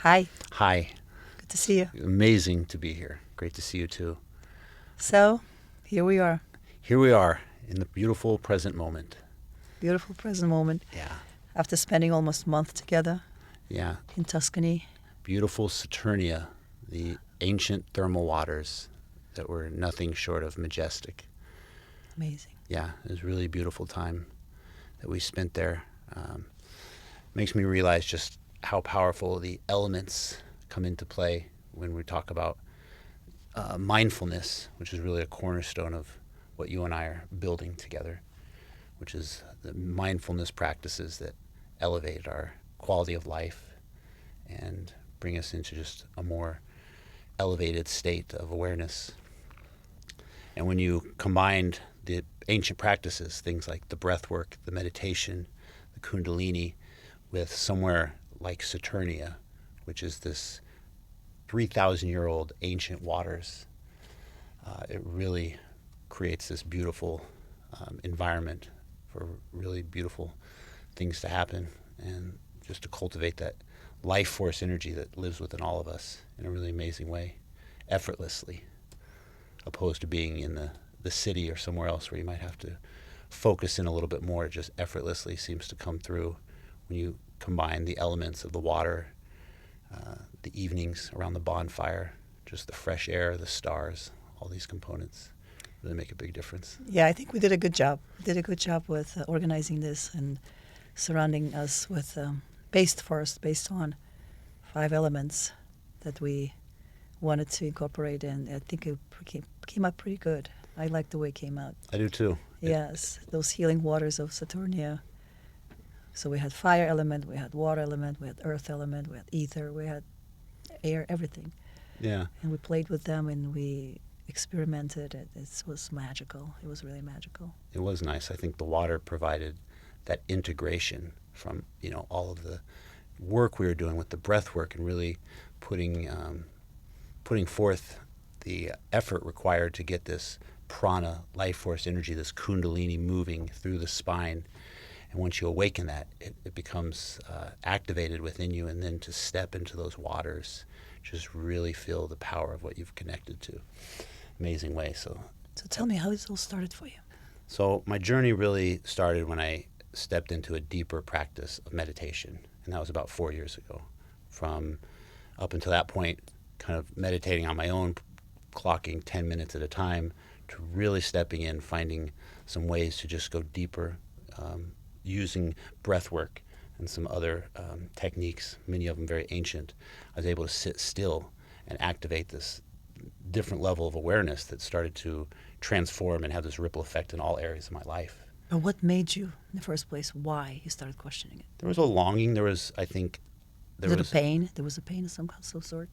Hi, Hi. good to see you. Amazing to be here. Great to see you too. So, here we are. Here we are in the beautiful present moment. Beautiful present moment Yeah. after spending almost a month together Yeah. in Tuscany. Beautiful Saturnia, the ancient thermal waters that were nothing short of majestic. Amazing. Yeah, it was really a beautiful time that we spent there. Makes me realize just how powerful the elements come into play when we talk about mindfulness, which is really a cornerstone of what you and I are building together, which is the mindfulness practices that elevate our quality of life and bring us into just a more elevated state of awareness. And when you combined the ancient practices, things like the breath work, the meditation, the Kundalini, with somewhere like Saturnia, which is this 3,000-year-old ancient waters, it really creates this beautiful environment for really beautiful things to happen and just to cultivate that life force energy that lives within all of us in a really amazing way, effortlessly, opposed to being in the city or somewhere else where you might have to focus in a little bit more. It just effortlessly seems to come through when you combine the elements of the water, the evenings around the bonfire, just the fresh air, the stars, all these components really make a big difference. Yeah, I think we did a good job. We did a good job with organizing this and surrounding us with based on 5 elements that we wanted to incorporate, and I think it came out pretty good. I like the way it came out. I do too. Yes, those healing waters of Saturnia. So we had fire element, we had water element, we had earth element, we had ether, we had air, everything. Yeah. And we played with them and we experimented. It was magical. It was really magical. It was nice. I think the water provided that integration from, all of the work we were doing with the breath work and really putting forth the effort required to get this prana, life force energy, this kundalini moving through the spine. And once you awaken that, it becomes activated within you, and then to step into those waters, just really feel the power of what you've connected to. Amazing way. So tell me how it all started for you. So my journey really started when I stepped into a deeper practice of meditation, and that was about 4 years ago. From up until that point, kind of meditating on my own, clocking 10 minutes at a time, to really stepping in, finding some ways to just go deeper, using breath work and some other techniques, many of them very ancient. I was able to sit still and activate this different level of awareness that started to transform and have this ripple effect in all areas of my life. But what made you, in the first place, why you started questioning it? There was a longing. There was, I think, was it a pain? There was a pain of some sort?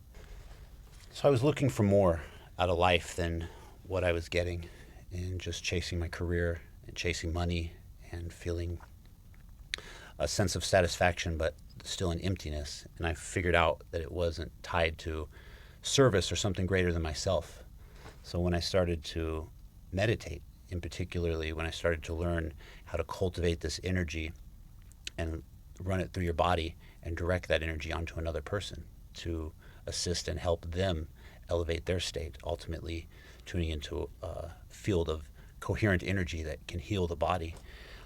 So I was looking for more out of life than what I was getting, and just chasing my career and chasing money and feeling a sense of satisfaction, but still an emptiness. And I figured out that it wasn't tied to service or something greater than myself. So when I started to meditate, in particularly when I started to learn how to cultivate this energy and run it through your body and direct that energy onto another person to assist and help them elevate their state, ultimately tuning into a field of coherent energy that can heal the body,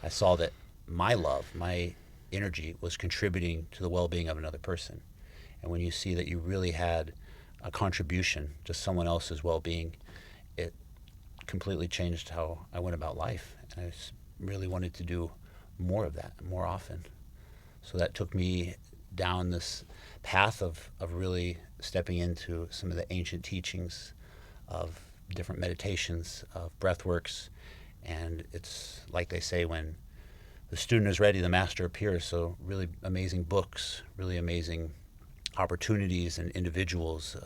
I saw that my love, my energy was contributing to the well-being of another person. And when you see that you really had a contribution to someone else's well-being, it completely changed how I went about life. And I really wanted to do more of that, more often. So that took me down this path of really stepping into some of the ancient teachings of different meditations, of breath works. And it's like they say, when the student is ready, the master appears. So really amazing books, really amazing opportunities and individuals,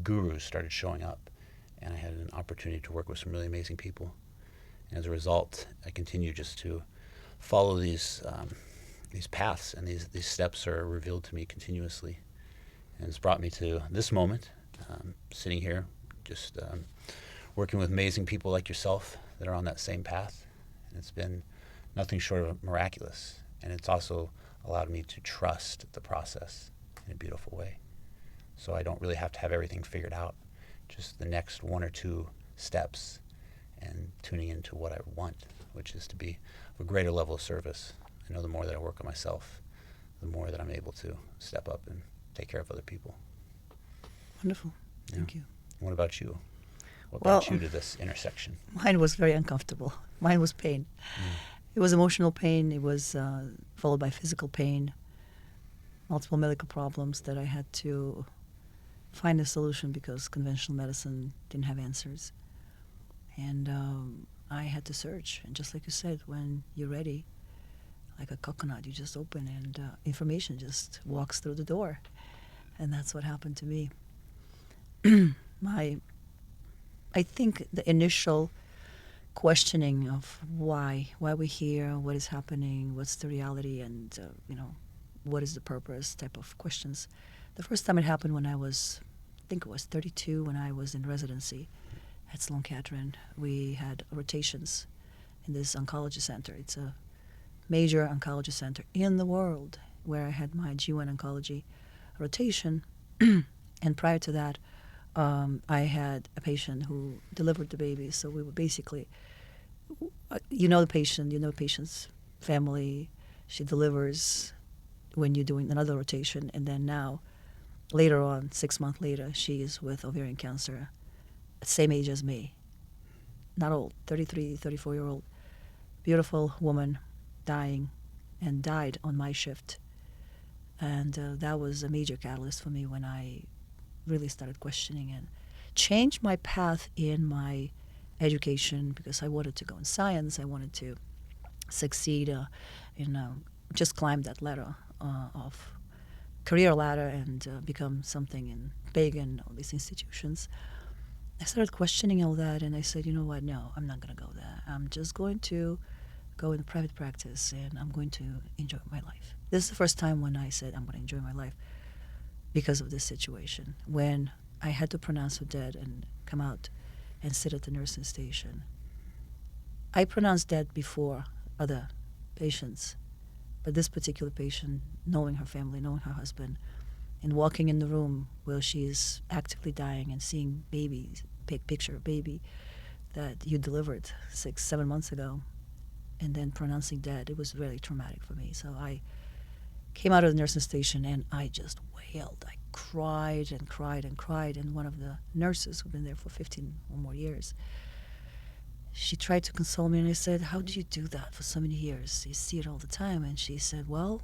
gurus started showing up. And I had an opportunity to work with some really amazing people. And as a result, I continue just to follow these paths, and these steps are revealed to me continuously. And it's brought me to this moment, sitting here, just working with amazing people like yourself that are on that same path. And it's been nothing short of miraculous. And it's also allowed me to trust the process in a beautiful way. So I don't really have to have everything figured out. Just the next one or two steps and tuning into what I want, which is to be of a greater level of service. I know the more that I work on myself, the more that I'm able to step up and take care of other people. Wonderful. Thank you. What about you? What brought you to this intersection? Mine was very uncomfortable. Mine was pain. It was emotional pain. It was followed by physical pain, multiple medical problems that I had to find a solution because conventional medicine didn't have answers. And I had to search. And just like you said, when you're ready, like a coconut, you just open and information just walks through the door. And that's what happened to me. I think the initial questioning of why we're here, what is happening, what's the reality, and what is the purpose type of questions. The first time it happened when I think it was 32, when I was in residency at Sloan Kettering. We had rotations in this oncology center. It's a major oncology center in the world where I had my G1 oncology rotation. And prior to that, I had a patient who delivered the baby. So we were basically, the patient's family. She delivers when you're doing another rotation. And then now, later on, 6 months later, she is with ovarian cancer, same age as me. Not old, 33, 34-year-old. Beautiful woman dying, and died on my shift. And that was a major catalyst for me when I really started questioning and changed my path in my education, because I wanted to go in science. I wanted to succeed just climb that ladder of career ladder and become something big in all these institutions. I started questioning all that, and I said, you know what, no, I'm not going to go there. I'm just going to go in private practice, and I'm going to enjoy my life. This is the first time when I said I'm going to enjoy my life because of this situation. When I had to pronounce her dead and come out and sit at the nursing station. I pronounced dead before other patients, but this particular patient, knowing her family, knowing her husband, and walking in the room where she is actively dying and seeing babies, picture of baby that you delivered 6-7 months ago, and then pronouncing dead, it was really traumatic for me. So I came out of the nursing station and I just wailed. I cried and cried and cried. And one of the nurses who'd been there for 15 or more years, she tried to console me, and I said, how do you do that for so many years? You see it all the time. And she said, well,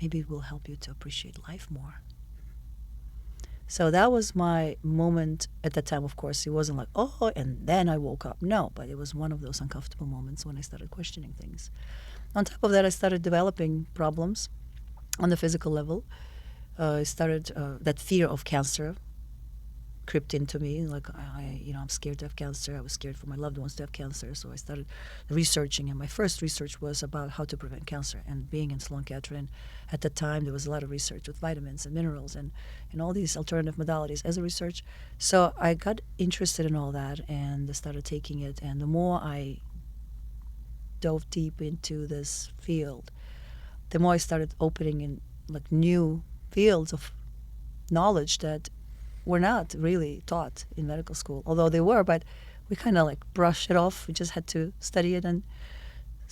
maybe it will help you to appreciate life more. So that was my moment at that time. Of course, it wasn't like, oh, and then I woke up. No, but it was one of those uncomfortable moments when I started questioning things. On top of that, I started developing problems on the physical level. I started, that fear of cancer crept into me. Like, I'm scared to have cancer. I was scared for my loved ones to have cancer. So I started researching, and my first research was about how to prevent cancer. And being in Sloan Kettering, at the time, there was a lot of research with vitamins and minerals and all these alternative modalities as a research. So I got interested in all that and started taking it. And the more I dove deep into this field, the more I started opening in like new fields of knowledge that were not really taught in medical school, although they were, but we kind of like brushed it off. We just had to study it and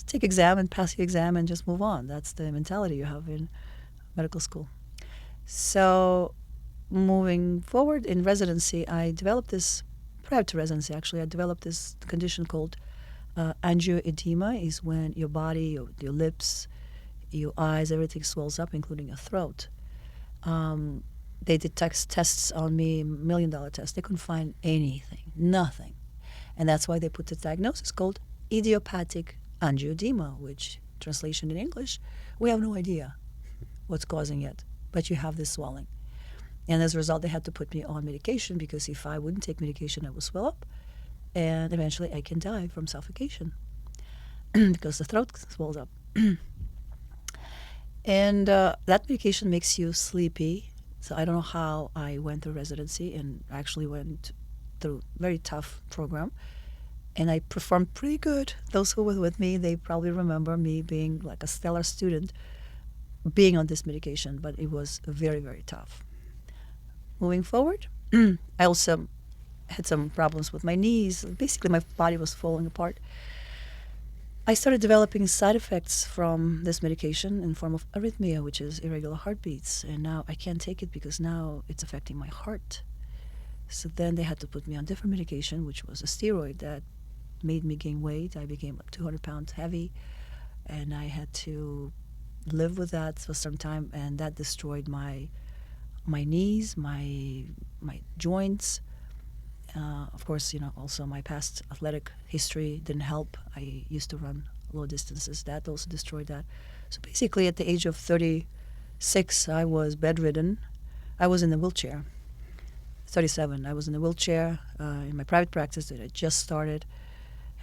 take exam and pass the exam and just move on. That's the mentality you have in medical school. So moving forward in residency, I developed this, prior to residency actually, I developed this condition called angioedema. Is when your body, your lips, your eyes, everything swells up, including your throat. They did tests on me, $1 million tests. They couldn't find anything, nothing. And that's why they put the diagnosis called idiopathic angioedema, which translation in English, we have no idea what's causing it, but you have this swelling. And as a result, they had to put me on medication, because if I wouldn't take medication, I would swell up, and eventually I can die from suffocation because the throat swells up. And that medication makes you sleepy. So I don't know how I went through residency, and actually went through a very tough program. And I performed pretty good. Those who were with me, they probably remember me being like a stellar student. being on this medication, but it was very, very tough. Moving forward, I also had some problems with my knees. Basically, my body was falling apart. I started developing side effects from this medication in the form of arrhythmia, which is irregular heartbeats. And now I can't take it because now it's affecting my heart. So then they had to put me on different medication, which was a steroid that made me gain weight. I became like 200 pounds heavy, and I had to live with that for some time, and that destroyed my knees, my joints. Of course, also my past athletic history didn't help. I used to run low distances. That also destroyed that. So basically, at the age of 36, I was bedridden. I was in a wheelchair. 37, I was in a wheelchair in my private practice that I just started.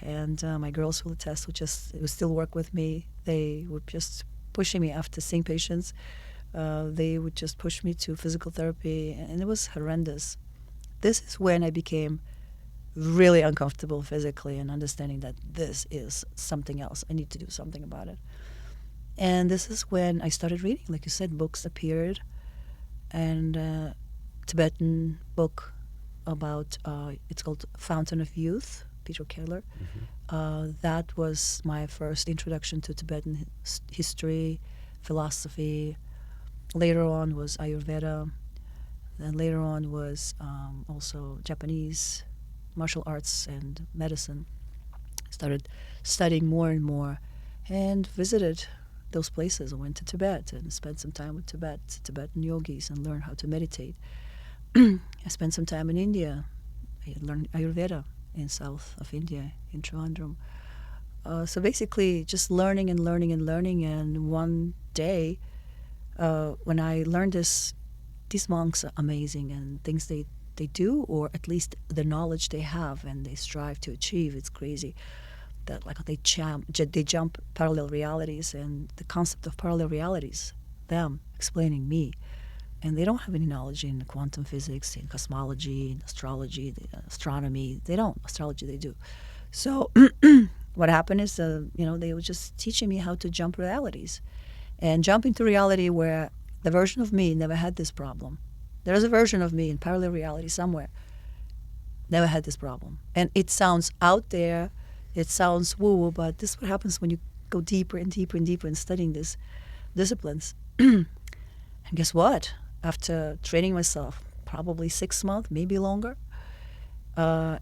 And my girls will attest, who still work with me. They were just pushing me after seeing patients. They would just push me to physical therapy, and it was horrendous. This is when I became really uncomfortable physically and understanding that this is something else. I need to do something about it. And this is when I started reading. Like you said, books appeared, and Tibetan book about, it's called Fountain of Youth, Pierre Kennel. That was my first introduction to Tibetan history, philosophy. Later on was Ayurveda. Then later on was also Japanese martial arts and medicine. Started studying more and more and visited those places. I went to Tibet and spent some time with Tibetan yogis, and learned how to meditate. I spent some time in India. I learned Ayurveda in south of India, in Trivandrum. So basically just learning. And one day, when I learned this, these monks are amazing, and things they do, or at least the knowledge they have and they strive to achieve, it's crazy. That like they jump parallel realities, and the concept of parallel realities, them explaining me. And they don't have any knowledge in quantum physics, in cosmology, in astrology, astronomy. They don't. Astrology they do. So what happened is, they were just teaching me how to jump realities. And jump into reality where the version of me never had this problem. There is a version of me in parallel reality somewhere. Never had this problem. And it sounds out there. It sounds woo-woo, but this is what happens when you go deeper and deeper and deeper in studying these disciplines. And guess what? After training myself, probably 6 months, maybe longer, I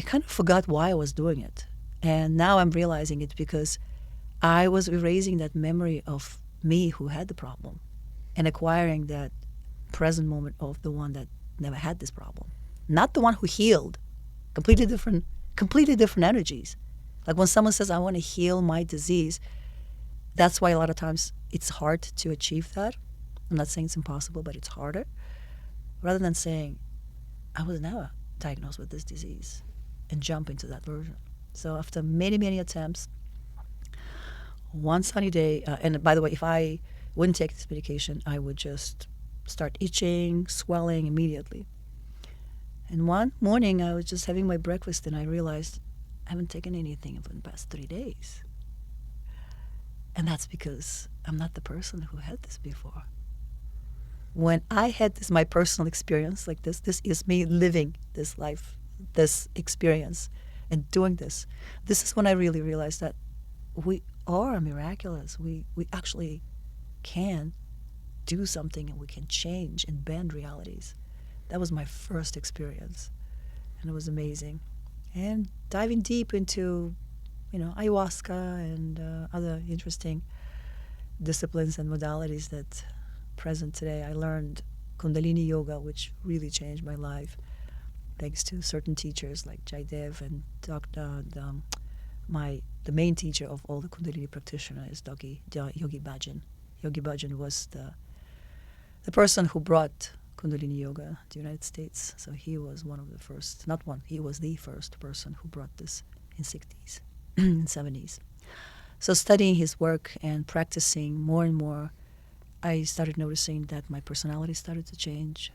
kind of forgot why I was doing it. And now I'm realizing it because I was erasing that memory of me who had the problem and acquiring that present moment of the one that never had this problem. Not the one who healed. Completely different energies. Like when someone says, I want to heal my disease, that's why a lot of times it's hard to achieve that. I'm not saying it's impossible, but it's harder. Rather than saying, I was never diagnosed with this disease, and jump into that version. So after many, many attempts, one sunny day, and by the way, if I wouldn't take this medication, I would just start itching, swelling immediately. And one morning, I was just having my breakfast, and I realized I haven't taken anything for the past 3 days. And that's because I'm not the person who had this before. When I had this, my personal experience like this is me living this life, this experience, and doing this. This is when I really realized that we are miraculous. We actually can do something, and we can change and bend realities. That was my first experience, and it was amazing. And diving deep into, ayahuasca and other interesting disciplines and modalities that present today. I learned Kundalini Yoga, which really changed my life, thanks to certain teachers like Jaidev and the main teacher of all the Kundalini practitioners, Yogi Bhajan. Yogi Bhajan was the person who brought Kundalini Yoga to the United States. So he was one of the first, he was the first person who brought this in 60s and 70s. So studying his work and practicing more and more, I started noticing that my personality started to change.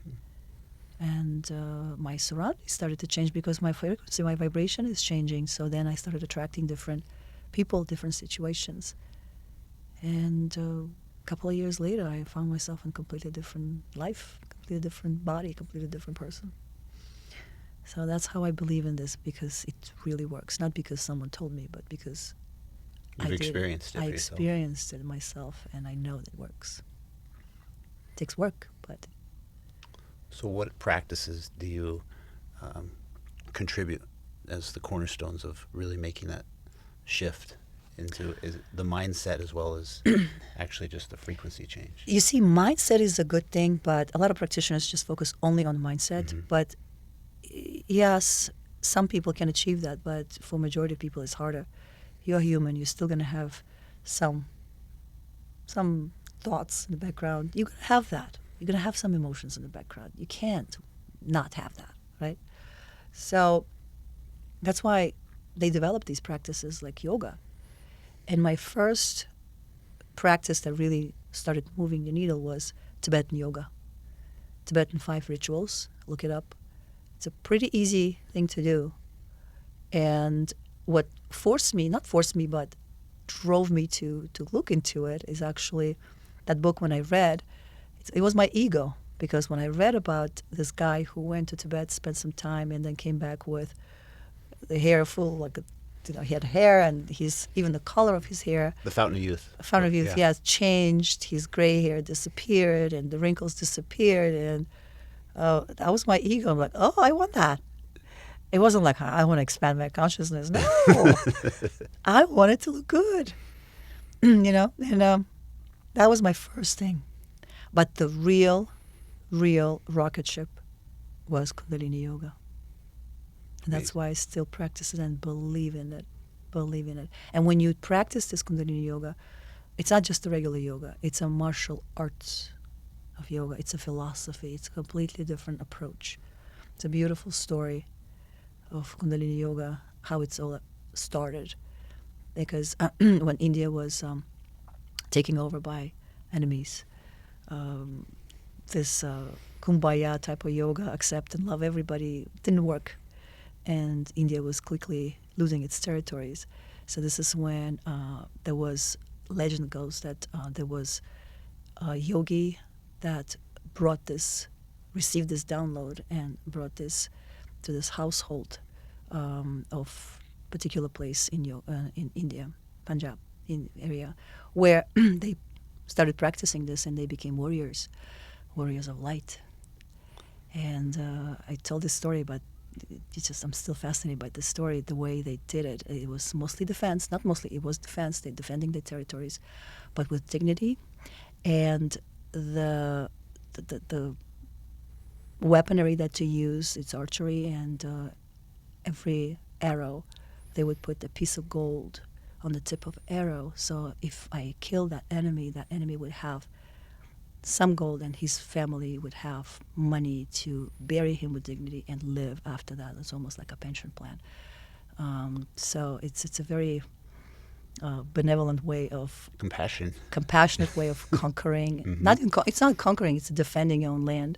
And my surroundings started to change because my frequency, my vibration is changing. So then I started attracting different people, different situations. And a couple of years later, I found myself in a completely different life, completely different body, completely different person. So that's how I believe in this, because it really works. Not because someone told me, but because You've I did experienced it I for yourself. experienced it myself, and I know that it works. It takes work, but So what practices do you contribute as the cornerstones of really making that shift into the mindset as well as actually just the frequency change? you see, mindset is a good thing, but a lot of practitioners just focus only on mindset. Mm-hmm. But yes, some people can achieve that, but for majority of people, it's harder. You're human. You're still going to have some thoughts in the background. You're going to have that. You're going to have some emotions in the background. You can't not have that, right? So that's why they develop these practices like yoga. And my first practice that really started moving the needle was Tibetan yoga. Tibetan 5 rituals. Look it up. It's a pretty easy thing to do. And what not forced me, but drove me to look into it is actually that book when I read. It was my ego, because when I read about this guy who went to Tibet, spent some time, and then came back with the hair full, like, he had hair, and even the color of his hair. The Fountain of Youth. Fountain of Youth, yeah, changed. His gray hair disappeared, and the wrinkles disappeared, and that was my ego. I'm like, oh, I want that. It wasn't like, I want to expand my consciousness. No, I wanted to look good, and that was my first thing. But the real rocket ship was Kundalini Yoga. And that's why I still practice it and believe in it. And when you practice this Kundalini Yoga, it's not just the regular yoga. It's a martial arts of yoga. It's a philosophy. It's a completely different approach. It's a beautiful story of Kundalini Yoga, how it's all started. Because when India was taken over by enemies, this kumbaya type of yoga, accept and love everybody, didn't work. And India was quickly losing its territories. So this is when there was, legend goes that there was a yogi that received this download and brought this to this household of particular place in India, Punjab area, where they started practicing this, and they became warriors of light. And I told this story, but I'm still fascinated by this story, the way they did it. It was mostly defense, not mostly, it was defense. They're defending their territories, but with dignity. And the weaponry that to use, it's archery, and every arrow, they would put a piece of gold on the tip of arrow. So if I kill that enemy would have some gold, and his family would have money to bury him with dignity and live after that. It's almost like a pension plan. So it's a very benevolent way of compassionate way of conquering. Mm-hmm. It's not conquering; it's defending your own land.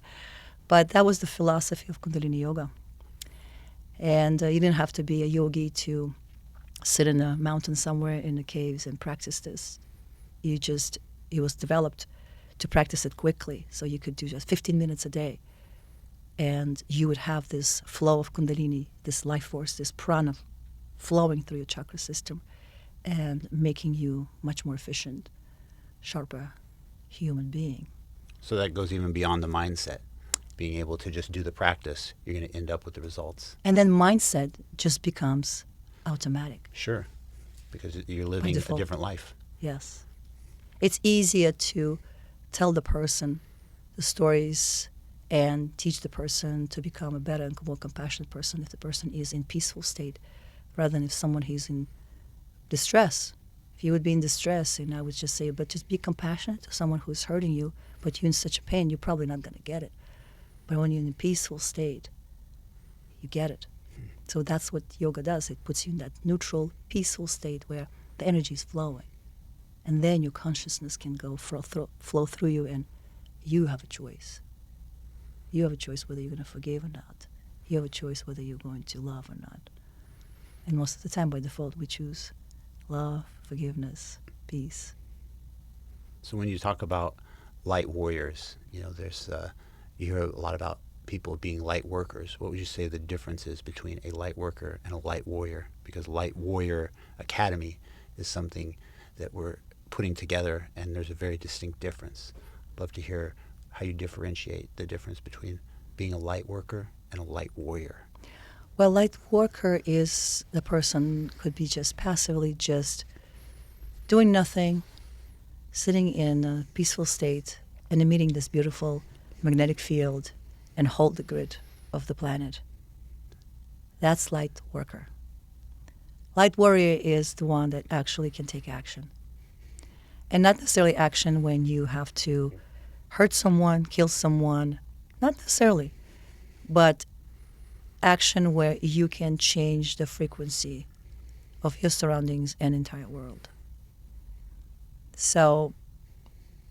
But that was the philosophy of Kundalini Yoga. And you didn't have to be a yogi to sit in a mountain somewhere in the caves and practice this. It was developed to practice it quickly, so you could do just 15 minutes a day, and you would have this flow of Kundalini, this life force, this prana flowing through your chakra system and making you much more efficient, sharper human being. So that goes even beyond the mindset. Being able to just do the practice, you're going to end up with the results. And then mindset just becomes automatic. Sure, because you're living a different life. Yes. It's easier to tell the person the stories and teach the person to become a better and more compassionate person if the person is in peaceful state, rather than if someone is in distress. If you would be in distress, and I would just say, but just be compassionate to someone who's hurting you, but you're in such a pain, you're probably not going to get it. But when you're in a peaceful state, you get it. So that's what yoga does. It puts you in that neutral, peaceful state where the energy is flowing. And then your consciousness can go flow through you, and you have a choice. You have a choice whether you're going to forgive or not. You have a choice whether you're going to love or not. And most of the time, by default, we choose love, forgiveness, peace. So when you talk about light warriors, there's you hear a lot about people being light workers. What would you say the difference is between a light worker and a light warrior? Because Light Warrior Academy is something that we're putting together, and there's a very distinct difference. I'd love to hear how you differentiate the difference between being a light worker and a light warrior. Well, light worker is the person could be just passively just doing nothing, sitting in a peaceful state and emitting this beautiful magnetic field and hold the grid of the planet. That's light worker. Light warrior is the one that actually can take action. And not necessarily action when you have to hurt someone, kill someone, not necessarily, but action where you can change the frequency of your surroundings and entire world. So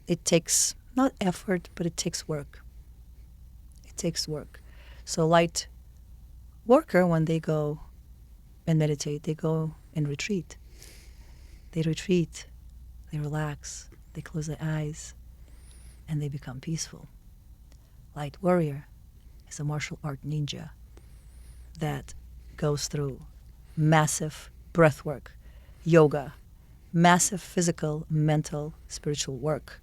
it takes not effort, but it takes work. It takes work. So light worker, when they go and meditate, they go and retreat. They retreat, they relax, they close their eyes, and they become peaceful. Light warrior is a martial art ninja that goes through massive breathwork, yoga, massive physical, mental, spiritual work.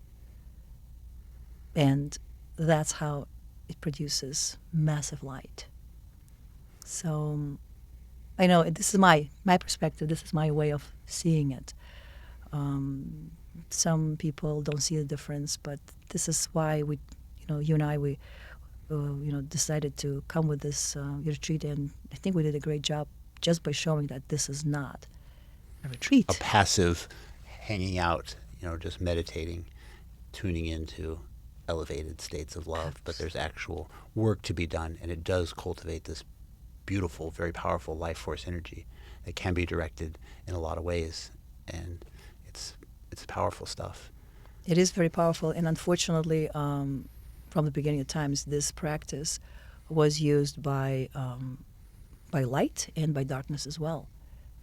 And that's how it produces massive light. So I know this is my perspective, this is my way of seeing it. Some people don't see the difference, but this is why we, you and I, we decided to come with this retreat, and I think we did a great job just by showing that this is not a retreat. A passive hanging out, just meditating, tuning into elevated states of love, but there's actual work to be done, and it does cultivate this beautiful, very powerful life force energy that can be directed in a lot of ways, and it's powerful stuff. It is very powerful, and unfortunately, from the beginning of times, this practice was used by light and by darkness as well,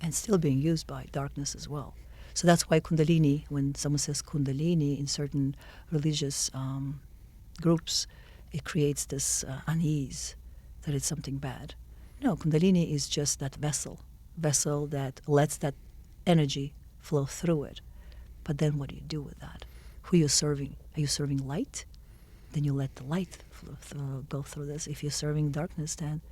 and still being used by darkness as well. So that's why Kundalini, when someone says Kundalini in certain religious groups, it creates this unease that it's something bad. No, Kundalini is just that vessel that lets that energy flow through it. But then what do you do with that? Who are you serving? Are you serving light? Then you let the light go through this. If you're serving darkness, then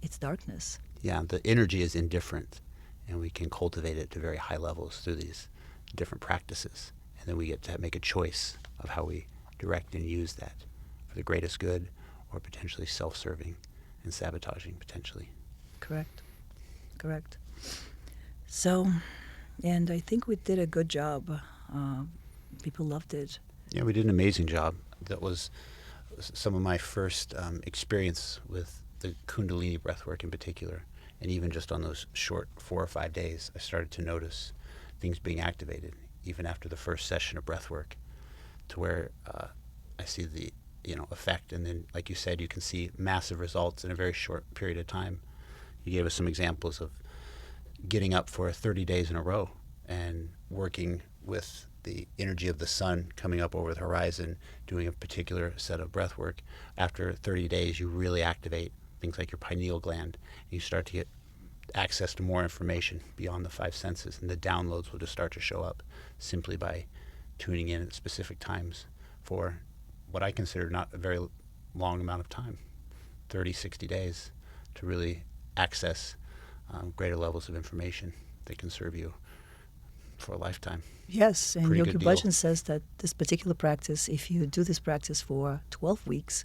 it's darkness. Yeah, the energy is indifferent, and we can cultivate it to very high levels through these different practices. And then we get to make a choice of how we direct and use that for the greatest good, or potentially self-serving and sabotaging potentially. Correct. So, and I think we did a good job. People loved it. Yeah, we did an amazing job. That was some of my first experience with the Kundalini breathwork in particular. And even just on those short 4 or 5 days, I started to notice things being activated, even after the first session of breathwork, to where I see the effect. And then, like you said, you can see massive results in a very short period of time. You gave us some examples of getting up for 30 days in a row and working with the energy of the sun coming up over the horizon, doing a particular set of breath work. After 30 days, you really activate things like your pineal gland, and you start to get access to more information beyond the 5 senses, and the downloads will just start to show up simply by tuning in at specific times for what I consider not a very long amount of time, 30, 60 days, to really access greater levels of information that can serve you for a lifetime. Yes, and Pretty Yogi good deal. Bhajan says that this particular practice, if you do this practice for 12 weeks,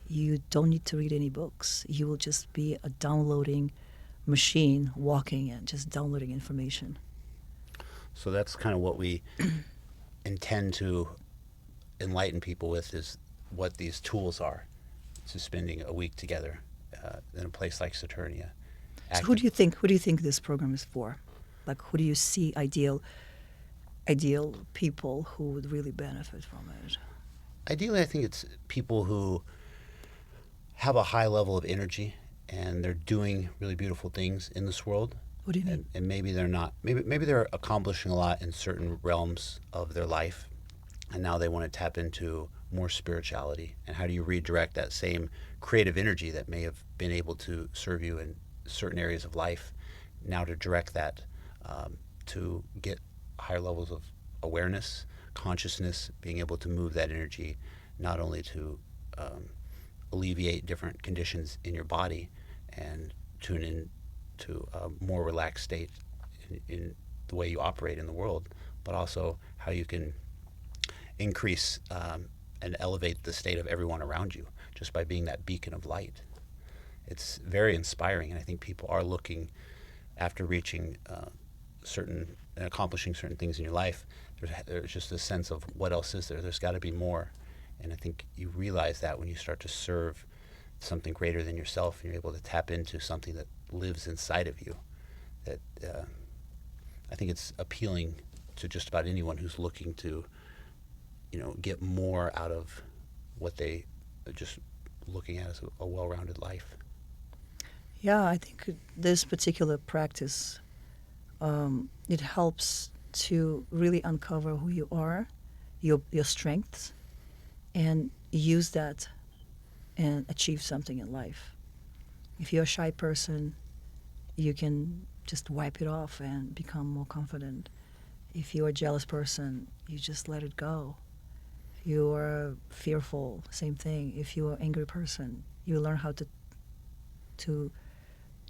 you don't need to read any books. You will just be a downloading machine, walking and just downloading information. So that's kind of what we intend to enlighten people with, is what these tools are to spending a week together in a place like Saturnia. So who do you think this program is for? Like, who do you see ideal people who would really benefit from it? Ideally, I think it's people who have a high level of energy and they're doing really beautiful things in this world, What do you mean? And maybe they're not. Maybe they're accomplishing a lot in certain realms of their life, and now they want to tap into more spirituality. And how do you redirect that same creative energy that may have been able to serve you in certain areas of life, now to direct that to get higher levels of awareness, consciousness, being able to move that energy not only to alleviate different conditions in your body and tune in to a more relaxed state in the way you operate in the world, but also how you can increase and elevate the state of everyone around you just by being that beacon of light. It's very inspiring, and I think people are looking after reaching certain and accomplishing certain things in your life. There's just a sense of what else is there. There's got to be more, and I think you realize that when you start to serve something greater than yourself, and you're able to tap into something that lives inside of you. That I think it's appealing to just about anyone who's looking to, get more out of what they are just looking at as a well-rounded life. Yeah, I think this particular practice, it helps to really uncover who you are, your strengths, and use that and achieve something in life. If you're a shy person, you can just wipe it off and become more confident. If you're a jealous person, you just let it go. If you're fearful, same thing. If you're an angry person, you learn how to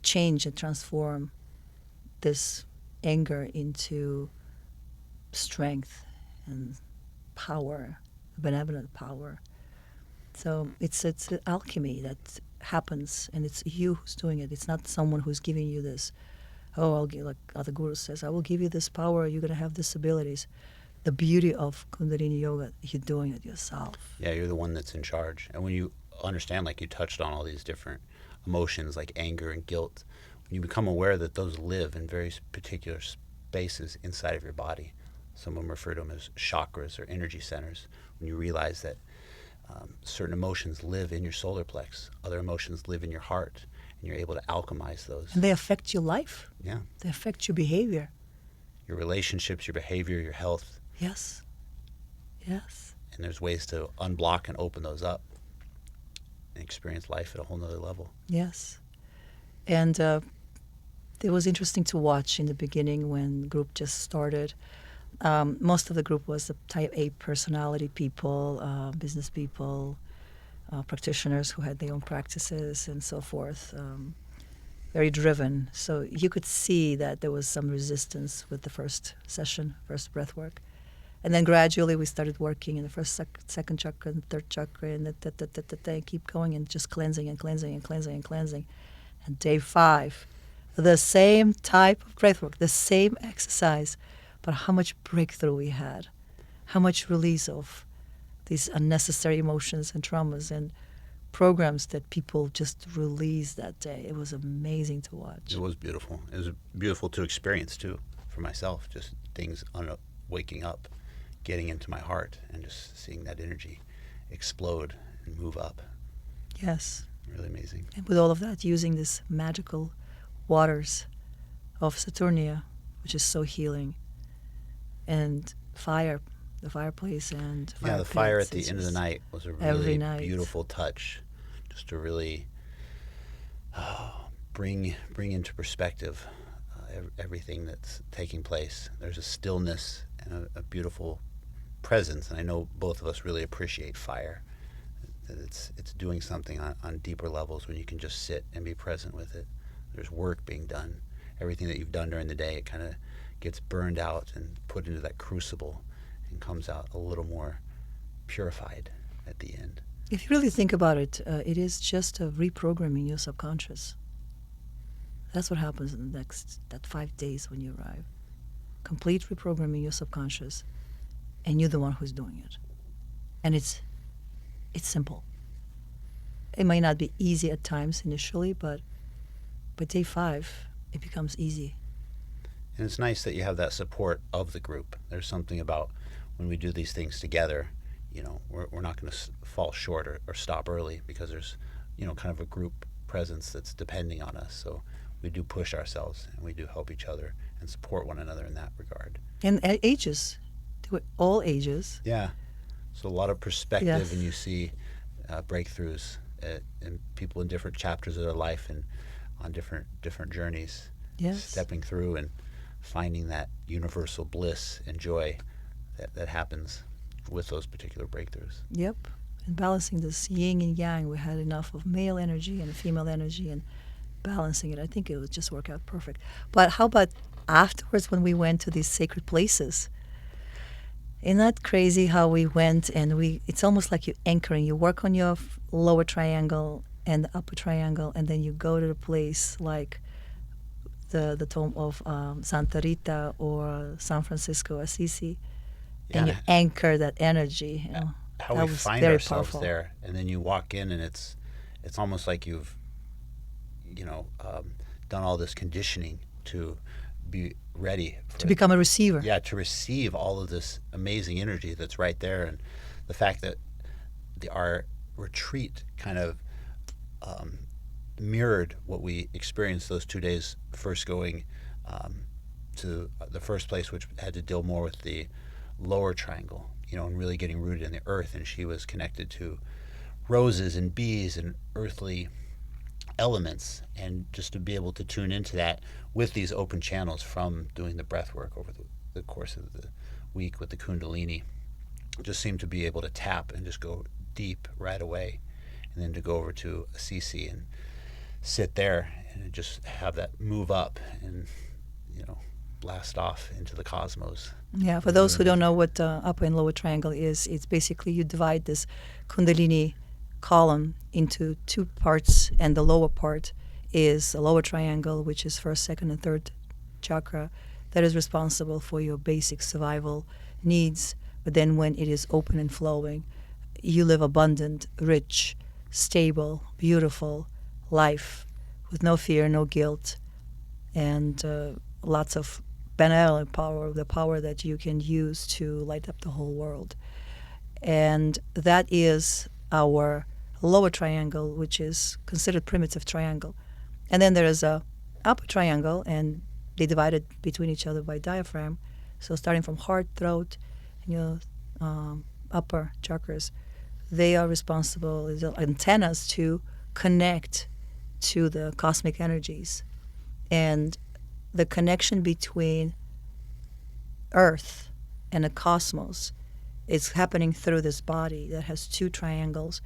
change and transform this anger into strength and power, benevolent power. So it's an alchemy that happens, and it's you who's doing it. It's not someone who's giving you this, I'll give, like other guru says, I will give you this power, you're going to have these abilities. The beauty of Kundalini Yoga, you're doing it yourself. Yeah, you're the one that's in charge. And when you understand, like you touched on all these different emotions like anger and guilt, when you become aware that those live in very particular spaces inside of your body, someone refer to them as chakras or energy centers, when you realize that certain emotions live in your solar plex, other emotions live in your heart, and you're able to alchemize those. And they affect your life. Yeah. They affect your behavior. Your relationships, your behavior, your health. Yes. Yes. And there's ways to unblock and open those up and experience life at a whole nother level. Yes. And it was interesting to watch in the beginning when the group just started. Most of the group was the type A personality people, business people, practitioners who had their own practices and so forth, very driven. So you could see that there was some resistance with the first session, first breath work. And then gradually we started working in the first, second chakra and third chakra and keep going and just cleansing and cleansing and cleansing and cleansing. And day 5, the same type of breath work, the same exercise, but how much breakthrough we had, how much release of these unnecessary emotions and traumas and programs that people just released that day. It was amazing to watch. It was beautiful. It was beautiful to experience, too, for myself, just things waking up, getting into my heart, and just seeing that energy explode and move up. Yes. Really amazing. And with all of that, using this magical waters of Saturnia, which is so healing, and fire, the fireplace and fire the fire pits. at the end of the night was a every really night. Beautiful touch, just to really bring into perspective everything that's taking place. There's a stillness and a beautiful presence, and I know both of us really appreciate fire. That it's doing something on deeper levels when you can just sit and be present with it. There's work being done. Everything that you've done during the day, it kind of gets burned out and put into that crucible and comes out a little more purified at the end. If you really think about it, it is just a reprogramming your subconscious. That's what happens in the next 5 days when you arrive. Complete reprogramming your subconscious, and you're the one who's doing it. And it's simple. It might not be easy at times initially, but by day 5, it becomes easy. And it's nice that you have that support of the group. There's something about when we do these things together, we're not going to fall short or stop early because there's, kind of a group presence that's depending on us. So we do push ourselves and we do help each other and support one another in that regard. And ages, to all ages. Yeah. So a lot of perspective, Yes. and you see breakthroughs in people in different chapters of their life and on different journeys, Yes. stepping through and finding that universal bliss and joy that happens with those particular breakthroughs. Yep. And balancing this yin and yang, we had enough of male energy and female energy, and balancing it, I think it would just work out perfect. But how about afterwards when we went to these sacred places? Isn't that crazy how we went and it's almost like you're anchoring. You work on your lower triangle and the upper triangle, and then you go to the place like the tomb of Santa Rita or San Francisco Assisi, and you anchor that energy. You know. How That we was find very ourselves powerful. there, and then you walk in and it's almost like you've done all this conditioning to be ready To become a receiver. Yeah, to receive all of this amazing energy that's right there. And the fact that our retreat kind of mirrored what we experienced those 2 days, first going to the first place, which had to deal more with the lower triangle, and really getting rooted in the earth. And she was connected to roses and bees and earthly elements, and just to be able to tune into that with these open channels from doing the breath work over the course of the week with the Kundalini, just seemed to be able to tap and just go deep right away, and then to go over to Assisi and sit there and just have that move up and blast off into the cosmos. Yeah, for those who don't know what upper and lower triangle is, it's basically you divide this Kundalini column into two parts, and the lower part is a lower triangle, which is first, second, and third chakra, that is responsible for your basic survival needs. But then when it is open and flowing, you live abundant, rich, stable, beautiful life with no fear, no guilt, and lots of benevolent power, the power that you can use to light up the whole world. And that is our lower triangle, which is considered primitive triangle. And then there is a upper triangle, and they divide it between each other by diaphragm. So starting from heart, throat, and your upper chakras, they are responsible as antennas to connect to the cosmic energies. And the connection between Earth and the cosmos is happening through this body that has two triangles.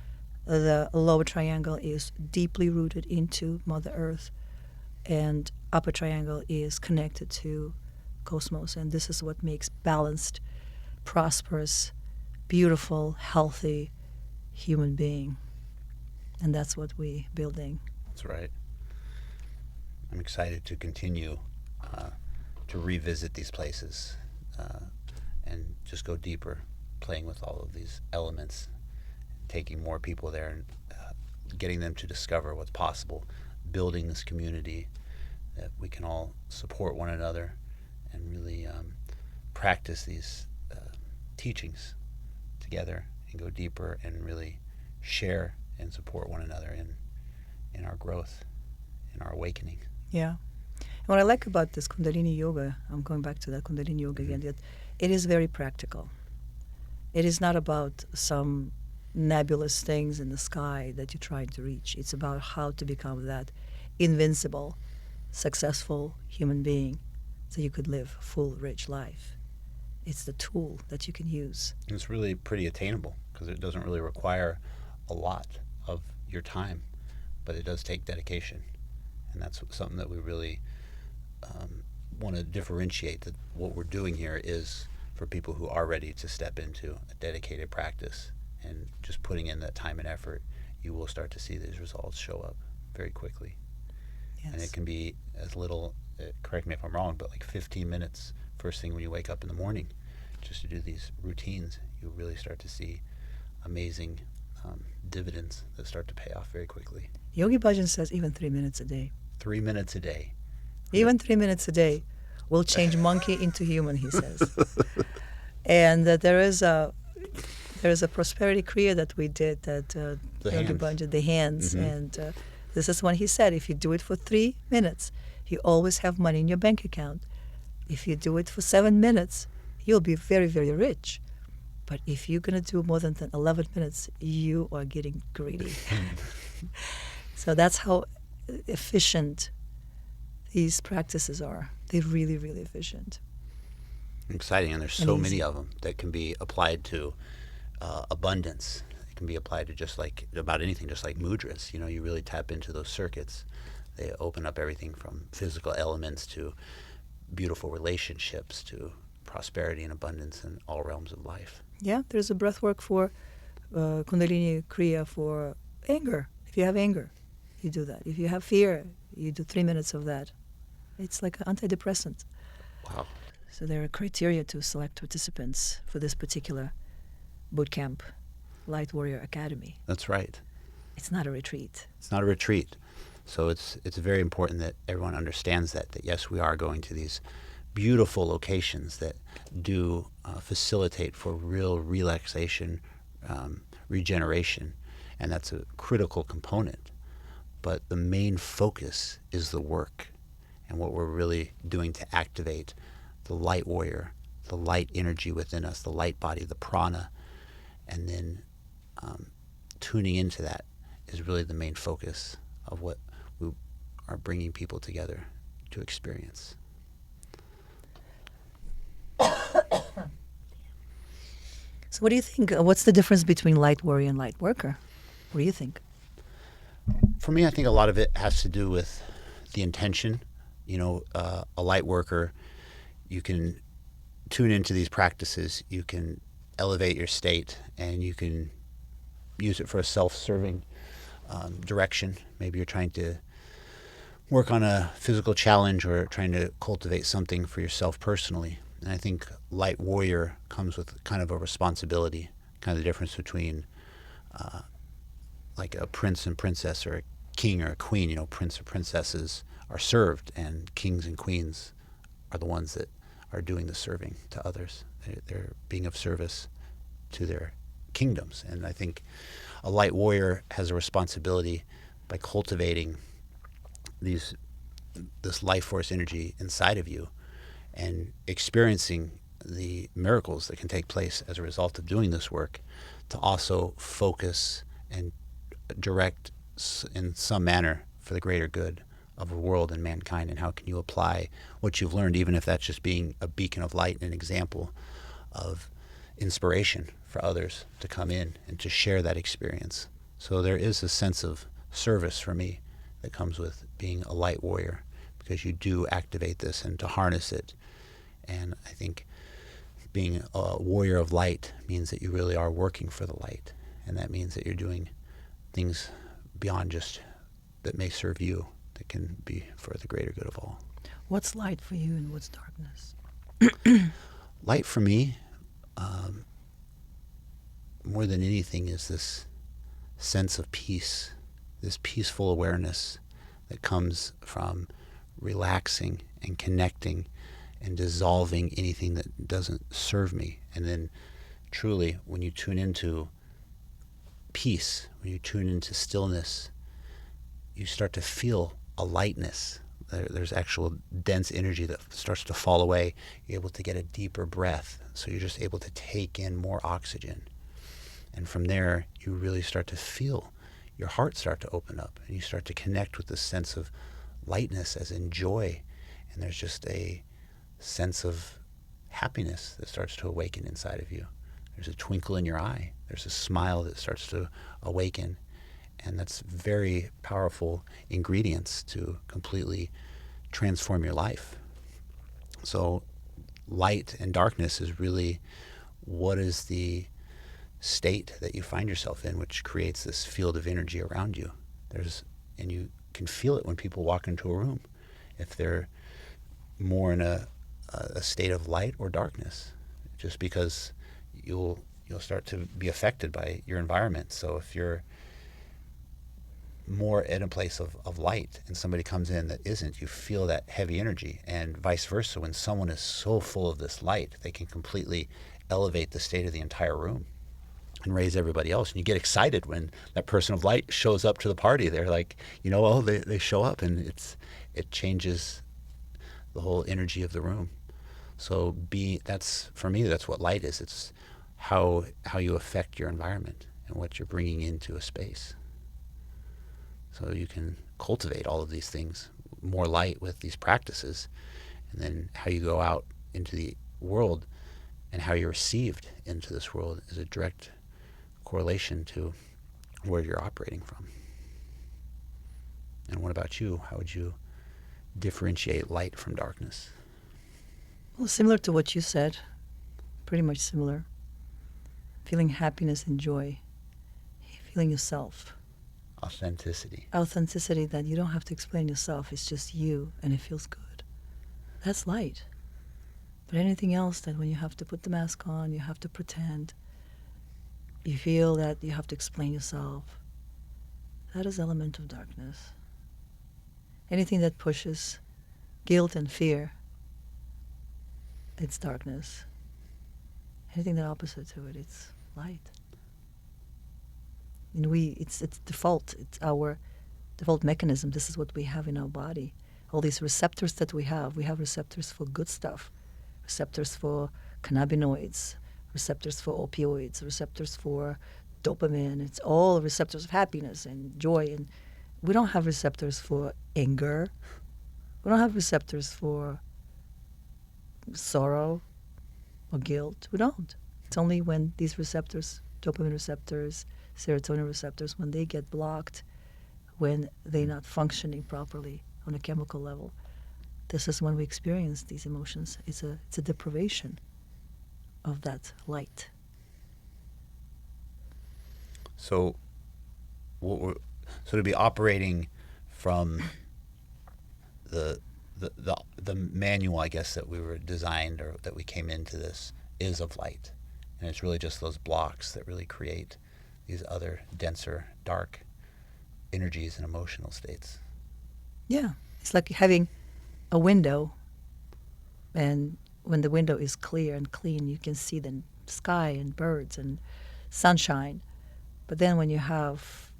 The lower triangle is deeply rooted into Mother Earth, and upper triangle is connected to cosmos. And this is what makes balanced, prosperous, beautiful, healthy human being. And that's what we're building. That's right. I'm excited to continue to revisit these places and just go deeper, playing with all of these elements, taking more people there and getting them to discover what's possible, building this community that we can all support one another and really practice these teachings together and go deeper and really share and support one another in our growth, in our awakening. Yeah. And what I like about this Kundalini Yoga, I'm going back to that Kundalini Yoga again, that it is very practical. It is not about some nebulous things in the sky that you're trying to reach. It's about how to become that invincible, successful human being so you could live a full, rich life. It's the tool that you can use. And it's really pretty attainable because it doesn't really require a lot of your time, but it does take dedication. And that's something that we really want to differentiate, that what we're doing here is for people who are ready to step into a dedicated practice, and just putting in that time and effort, you will start to see these results show up very quickly. Yes. And it can be as little, correct me if I'm wrong, but like 15 minutes first thing when you wake up in the morning, just to do these routines. You really start to see amazing dividends that start to pay off very quickly. Yogi Bhajan says even 3 minutes a day. 3 minutes a day. Even 3 minutes a day will change monkey into human, he says. And there is a prosperity kriya that we did that Yogi Bhajan, the hands, and this is when he said, if you do it for 3 minutes, You always have money in your bank account. If you do it for 7 minutes, you'll be very, very rich. But if you're going to do more than 11 minutes, you are getting greedy. So that's how efficient these practices are. They're really, really efficient. Exciting, and there's so many of them that can be applied to abundance. It can be applied to just like about anything, just like mudras. You know, you really tap into those circuits. They open up everything from physical elements to beautiful relationships to prosperity and abundance in all realms of life. Yeah, there's a breath work for Kundalini Kriya for anger. If you have anger, you do that. If you have fear, you do 3 minutes of that. It's like an antidepressant. Wow. So there are criteria to select participants for this particular boot camp, Light Warrior Academy. That's right. It's not a retreat. It's not a retreat. So it's very important that everyone understands that yes, we are going to these beautiful locations that do facilitate for real relaxation, regeneration, and that's a critical component. But the main focus is the work and what we're really doing to activate the light warrior, the light energy within us, the light body, the prana, and then tuning into that is really the main focus of what we are bringing people together to experience. So what do you think? What's the difference between light warrior and light worker? What do you think? For me, I think a lot of it has to do with the intention. You know, a light worker, you can tune into these practices, you can elevate your state, and you can use it for a self-serving direction. Maybe you're trying to work on a physical challenge or trying to cultivate something for yourself personally. And I think light warrior comes with kind of a responsibility, kind of the difference between like a prince and princess or a king or a queen. You know, prince or princesses are served, and kings and queens are the ones that are doing the serving to others. They're being of service to their kingdoms. And I think a light warrior has a responsibility by cultivating this life force energy inside of you and experiencing the miracles that can take place as a result of doing this work, to also focus and direct in some manner for the greater good of the world and mankind. And how can you apply what you've learned, even if that's just being a beacon of light and an example of inspiration for others to come in and to share that experience. So there is a sense of service for me that comes with being a light warrior, because you do activate this and to harness it. And I think being a warrior of light means that you really are working for the light, and that means that you're doing things beyond just that may serve you, that can be for the greater good of all. What's light for you and what's darkness? Light for me, more than anything, is this sense of peace, this peaceful awareness that comes from relaxing and connecting and dissolving anything that doesn't serve me. And then truly, when you tune into peace, when you tune into stillness, you start to feel a lightness. There's actual dense energy that starts to fall away. You're able to get a deeper breath, so you're just able to take in more oxygen. And from there, you really start to feel your heart start to open up, and you start to connect with this sense of lightness as in joy. And there's just a sense of happiness that starts to awaken inside of you. There's a twinkle in your eye. There's a smile that starts to awaken. And that's very powerful ingredients to completely transform your life. So light and darkness is really what is the state that you find yourself in, which creates this field of energy around you. And you can feel it when people walk into a room, if they're more in a state of light or darkness, just because you'll start to be affected by your environment. So if you're more in a place of light and somebody comes in that isn't, you feel that heavy energy. And vice versa, when someone is so full of this light, they can completely elevate the state of the entire room and raise everybody else. And you get excited when that person of light shows up to the party. They're like, they show up, and It changes the whole energy of the room. So that's, for me, that's what light is. It's how you affect your environment and what you're bringing into a space. So you can cultivate all of these things, more light with these practices, and then how you go out into the world and how you're received into this world is a direct correlation to where you're operating from. And what about you? How would you differentiate light from darkness? Well, similar to what you said, pretty much similar. Feeling happiness and joy, feeling yourself. Authenticity. Authenticity, that you don't have to explain yourself, it's just you and it feels good. That's light. But anything else, that when you have to put the mask on, you have to pretend, you feel that you have to explain yourself, that is element of darkness. Anything that pushes guilt and fear, it's darkness. Anything that opposite to it, it's light. And it's default. It's our default mechanism. This is what we have in our body. All these receptors that we have receptors for good stuff, receptors for cannabinoids, receptors for opioids, receptors for dopamine. It's all receptors of happiness and joy. And we don't have receptors for anger. We don't have receptors for sorrow or guilt. We don't. It's only when these receptors, dopamine receptors, serotonin receptors, when they get blocked, when they're not functioning properly on a chemical level, this is when we experience these emotions. It's a deprivation of that light. So, to be operating from the manual, I guess, that we were designed, or that we came into this, is of light, and it's really just those blocks that really create these other denser, dark energies and emotional states. Yeah, it's like having a window, and when the window is clear and clean, you can see the sky and birds and sunshine. But then when you have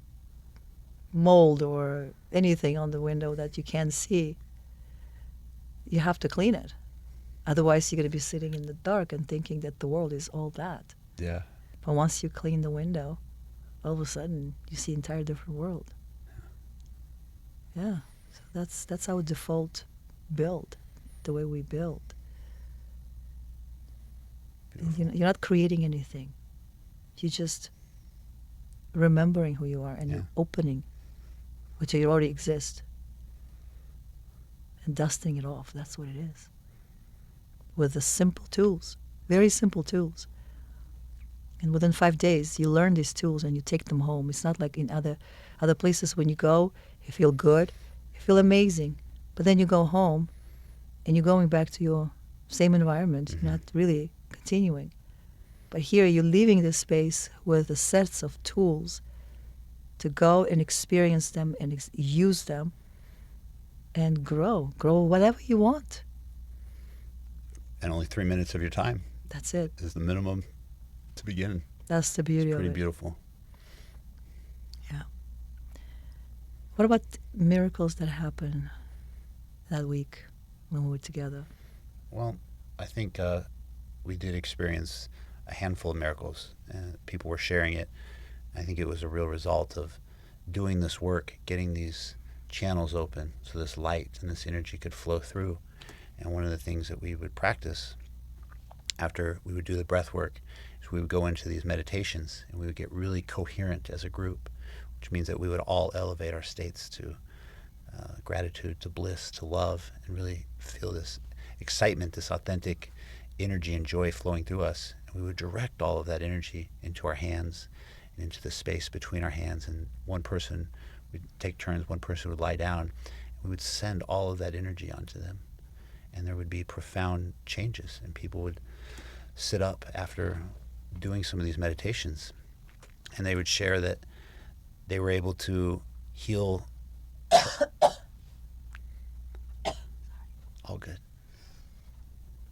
mold or anything on the window that you can't see, you have to clean it. Otherwise, you're going to be sitting in the dark and thinking that the world is all that. Yeah. But once you clean the window, all of a sudden you see an entire different world. Yeah. So that's our default build, the way we build. You're not creating anything. You're just remembering who you are, and you're opening what you already exist and dusting it off. That's what it is. With the simple tools, very simple tools. And within 5 days, you learn these tools and you take them home. It's not like in other places. When you go, you feel good, you feel amazing. But then you go home and you're going back to your same environment. You're not really continuing. But here you're leaving this space with a set of tools to go and experience them and use them and grow whatever you want. And only 3 minutes of your time. That's it. Is the minimum to begin. That's the beauty of it. It's pretty beautiful. Yeah. What about miracles that happened that week when we were together? Well, I think we did experience a handful of miracles. People were sharing it. I think it was a real result of doing this work, getting these channels open so this light and this energy could flow through. And one of the things that we would practice after we would do the breath work is we would go into these meditations and we would get really coherent as a group, which means that we would all elevate our states to gratitude, to bliss, to love, and really feel this excitement, this authentic energy and joy flowing through us. And we would direct all of that energy into our hands and into the space between our hands. And one person would take turns, one person would lie down, and we would send all of that energy onto them. And there would be profound changes, and people would sit up after doing some of these meditations, and they would share that they were able to heal. All good.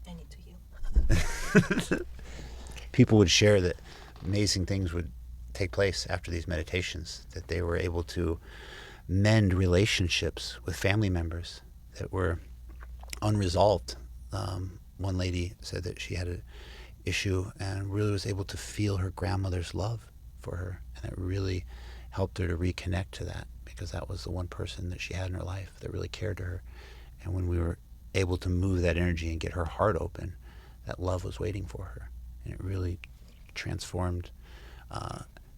I need to heal. People would share that amazing things would take place after these meditations, that they were able to mend relationships with family members that were unresolved. One lady said that she had an issue and really was able to feel her grandmother's love for her, and it really helped her to reconnect to that, because that was the one person that she had in her life that really cared to her. And when we were able to move that energy and get her heart open, that love was waiting for her, and it really transformed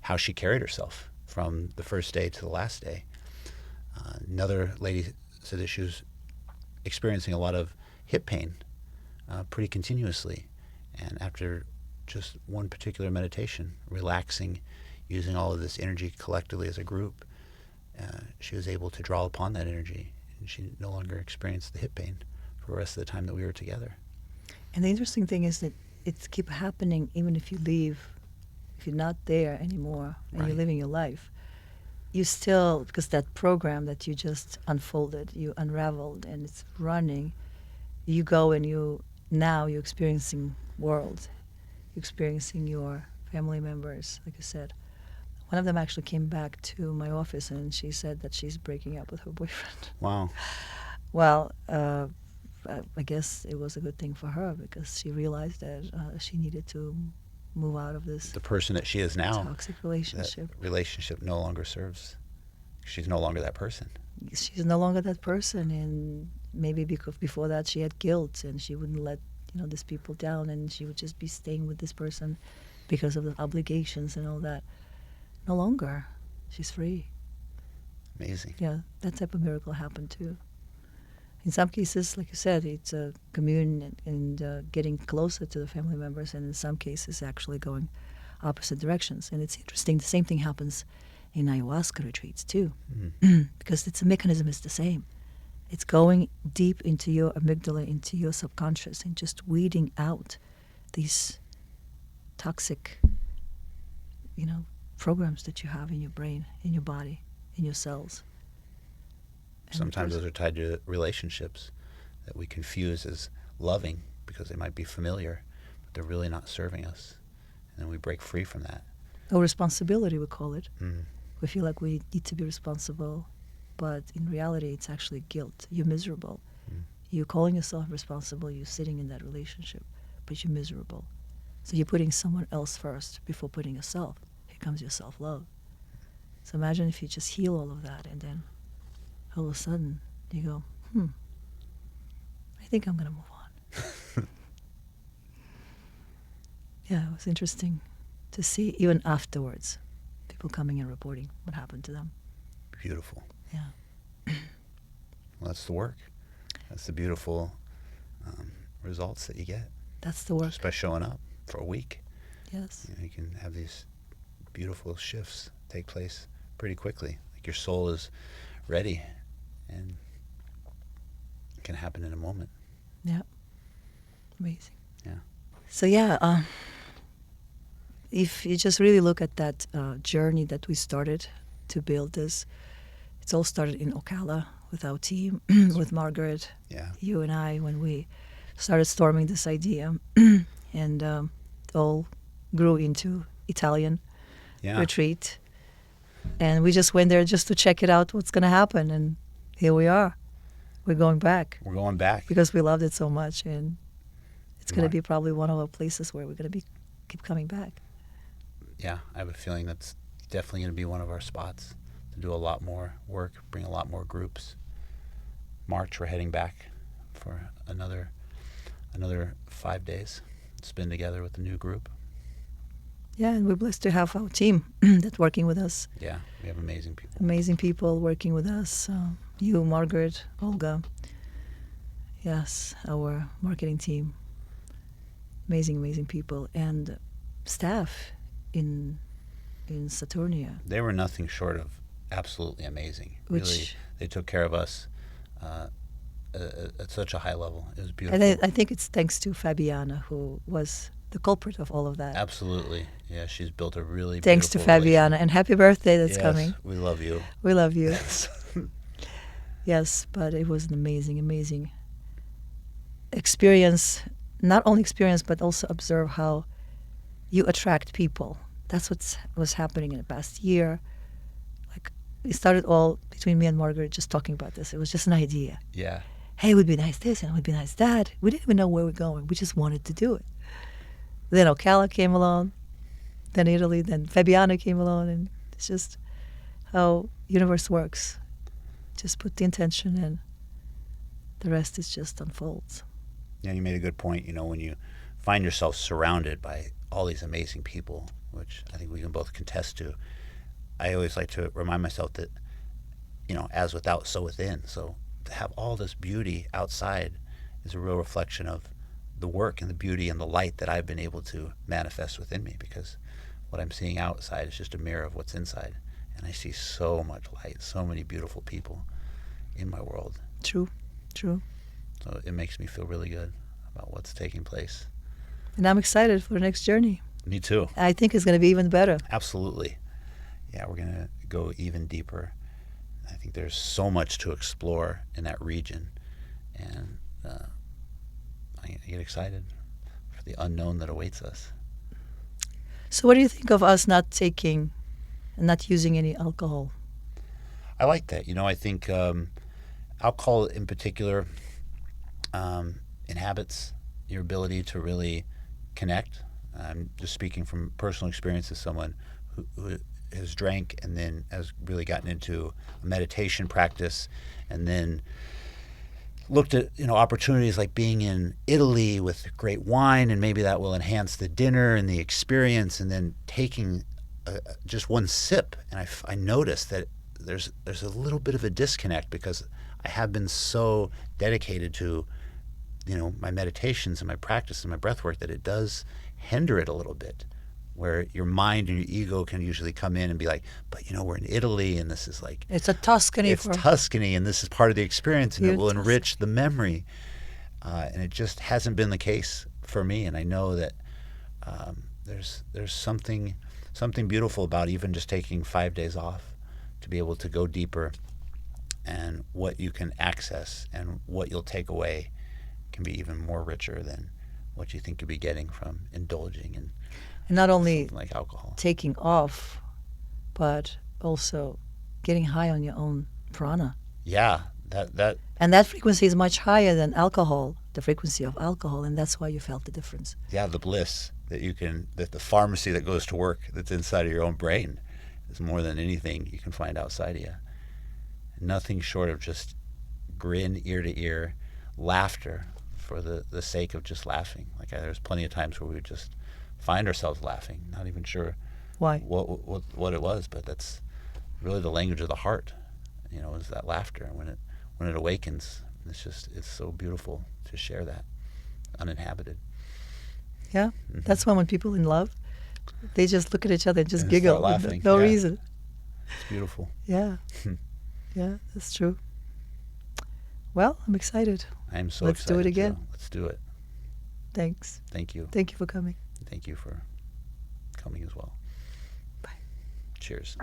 how she carried herself from the first day to the last day. Another lady said that she was experiencing a lot of hip pain pretty continuously, and after just one particular meditation, relaxing, using all of this energy collectively as a group, she was able to draw upon that energy, and she no longer experienced the hip pain for the rest of the time that we were together. And the interesting thing is that it's keep happening even if you leave, if you're not there anymore and Right. you're living your life. You still, because that program that you just unfolded, you unraveled, and it's running, you go and now you're experiencing world. You're experiencing your family members, like I said. One of them actually came back to my office and she said that she's breaking up with her boyfriend. Wow. Well, I guess it was a good thing for her, because she realized that she needed to move out of this The person that she is now, toxic relationship. that relationship no longer serves. She's no longer that person. She's no longer that person, and maybe because before that she had guilt and she wouldn't let these people down, and she would just be staying with this person because of the obligations and all that. No longer. She's free. Amazing. Yeah, that type of miracle happened too. In some cases, like you said, it's a commune and getting closer to the family members, and in some cases actually going opposite directions. And it's interesting, the same thing happens in ayahuasca retreats too, because the mechanism is the same. It's going deep into your amygdala, into your subconscious, and just weeding out these toxic, programs that you have in your brain, in your body, in your cells. And Sometimes those are tied to relationships that we confuse as loving because they might be familiar, but they're really not serving us. And then we break free from that. or responsibility, we call it. Mm. We feel like we need to be responsible, but in reality, it's actually guilt. You're miserable. You're calling yourself responsible. You're sitting in that relationship, but you're miserable. So you're putting someone else first before putting yourself. Here comes your self-love. So imagine if you just heal all of that, and then all of a sudden you go, I think I'm going to move on. Yeah, it was interesting to see, even afterwards, people coming and reporting what happened to them. Beautiful. Yeah. Well, that's the work. That's the beautiful results that you get That's the work. just by showing up for a week. Yes. You can have these beautiful shifts take place pretty quickly. Like your soul is ready, and it can happen in a moment. Yeah. Amazing. Yeah. So yeah, if you just really look at that journey that we started to build this, it's all started in Ocala with our team, with Margaret, Yeah. you and I, when we started storming this idea, and it all grew into Italian Yeah. retreat. And we just went there just to check it out, what's going to happen. And here we are. We're going back We're going back. because we loved it so much. And it's going Right. to be probably one of our places where we're going to keep coming back. Yeah, I have a feeling that's definitely going to be one of our spots to do a lot more work, bring a lot more groups. March, we're heading back for another 5 days. Spend together with the new group. Yeah, and we're blessed to have our team that's working with us. Yeah, we have amazing people. Amazing people working with us. You, Margaret, Olga. Yes, our marketing team. Amazing, amazing people. And staff in Saturnia. They were nothing short of absolutely amazing. Really, they took care of us at such a high level. It was beautiful. And I think it's thanks to Fabiana, who was the culprit of all of that. Absolutely. Yeah, she's built a really Thanks to beautiful Fabiana. And happy birthday that's Yes, coming. we love you. We love you. Yes. Yes, but it was an amazing, amazing experience. Not only experience, but also observe how you attract people. That's what was happening in the past year. Like, it started all between me and Margaret just talking about this. It was just an idea. Yeah. hey, it would be nice this and it would be nice that. We didn't even know where we're going. We just wanted to do it. Then Ocala came along, then Italy, then Fabiana came along, and it's just how universe works. Just put the intention in. The rest is just unfolds. Yeah, you made a good point. When you find yourself surrounded by all these amazing people, which I think we can both contest to, I always like to remind myself that, as without, so within. So to have all this beauty outside is a real reflection of the work and the beauty and the light that I've been able to manifest within me, because what I'm seeing outside is just a mirror of what's inside. And I see so much light, so many beautiful people in my world. True. So it makes me feel really good about what's taking place. And I'm excited for the next journey. Me too. I think it's going to be even better. Absolutely. Yeah, we're going to go even deeper. I think there's so much to explore in that region. And I get excited for the unknown that awaits us. So what do you think of us not taking and not using any alcohol? I like that. I think alcohol in particular inhabits your ability to really connect. I'm just speaking from personal experience as someone who has drank and then has really gotten into a meditation practice, and then looked at opportunities like being in Italy with great wine, and maybe that will enhance the dinner and the experience, and then taking just one sip, and I noticed that there's a little bit of a disconnect, because I have been so dedicated to my meditations and my practice and my breath work that it does hinder it a little bit, where your mind and your ego can usually come in and be like, but we're in Italy, and this is like, it's a Tuscany. It's Tuscany, and this is part of the experience, and it will enrich the memory. And it just hasn't been the case for me. And I know that there's something beautiful about even just taking 5 days off to be able to go deeper, and what you can access and what you'll take away can be even more richer than what you think you'll be getting from indulging in. And not only like alcohol, taking off, but also getting high on your own prana. Yeah, that. And that frequency is much higher than alcohol, the frequency of alcohol, and that's why you felt the difference. Yeah, the bliss that the pharmacy that goes to work that's inside of your own brain is more than anything you can find outside of you. Nothing short of just grin ear to ear, laughter for the sake of just laughing. Like there's plenty of times where we would just find ourselves laughing, not even sure why, what it was, but that's really the language of the heart. Is that laughter. When it awakens, it's so beautiful to share that uninhabited. Yeah, mm-hmm. That's when people in love, they just look at each other and just giggle, laughing. No reason. It's beautiful. Yeah, yeah, that's true. Well, I'm excited. I am so excited. Let's do it again. Let's do it. Thanks. Thank you. Thank you for coming. Thank you for coming as well. Bye. Cheers.